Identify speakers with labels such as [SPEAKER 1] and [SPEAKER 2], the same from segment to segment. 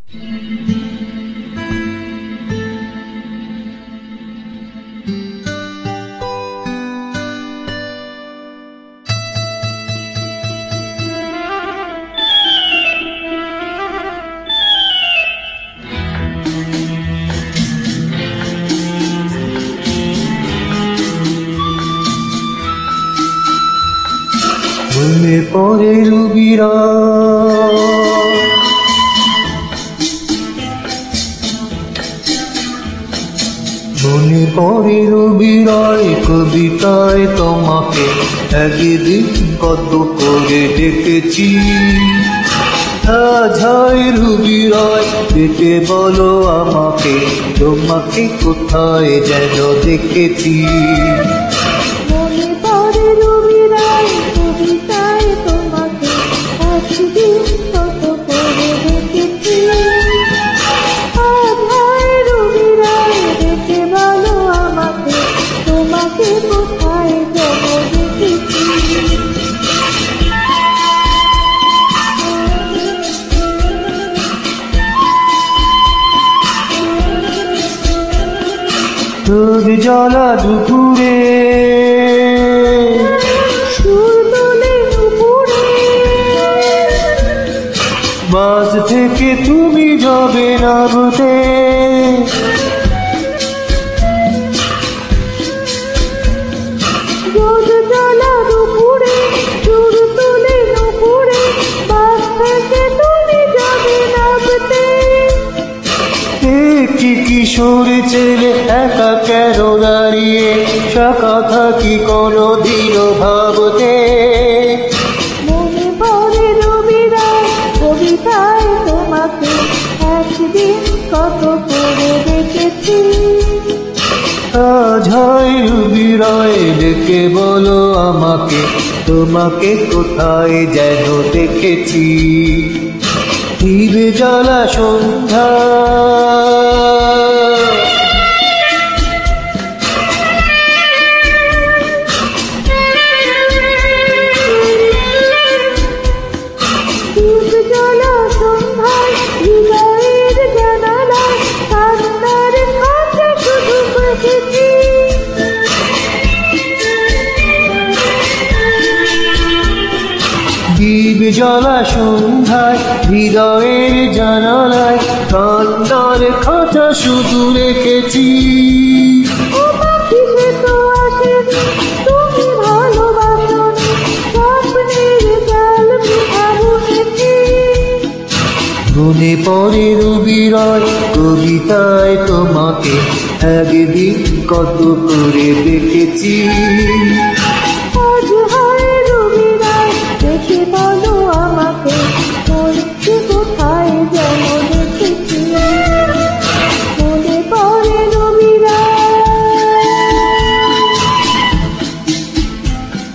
[SPEAKER 1] মনে পড়ে রুবিরা মনে পড়ে রবিরায় কবিতায় তোমাকে একদিন কত করে ডেকেছি। আজ রুবিরায় ডেকে বলো আমাকে, তোমাকে কোথায় যেন দেখেছি। রোদ জ্বলা দুপুরে
[SPEAKER 2] সুর তোলে নুপুরে,
[SPEAKER 1] বাস থেকে তুমি যাবে নামতে।
[SPEAKER 2] রোদ জ্বলা দুপুরে সুর তোলে নুপুরে, বাস থেকে তুমি যাবে নামতে।
[SPEAKER 1] কি কিশোর ছেলে একা কেন দাঁড়িয়ে, কথা কি কোনদিন ভাবতে।
[SPEAKER 2] মনে পড়ে রবিরায় কবিতায় তোমাকে একদিন কত করে দেখেছি।
[SPEAKER 1] আজ রুবিরায় ডেকে বলো আমাকে, তোমাকে কোথায় যেন দেখেছি। দিবে জ্বালা সন্ধ্যা দ্বীপ জ্বলা সন্ধ্যায় হৃদয়ের জানালায় কান্নার খাঁচা শুধু রেখেছি। মনে পড়ে রুবিরায় কবিতায় তোমাকে একদিন কত করে দেখেছি।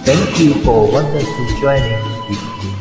[SPEAKER 3] Thank you for wonderful joining with me.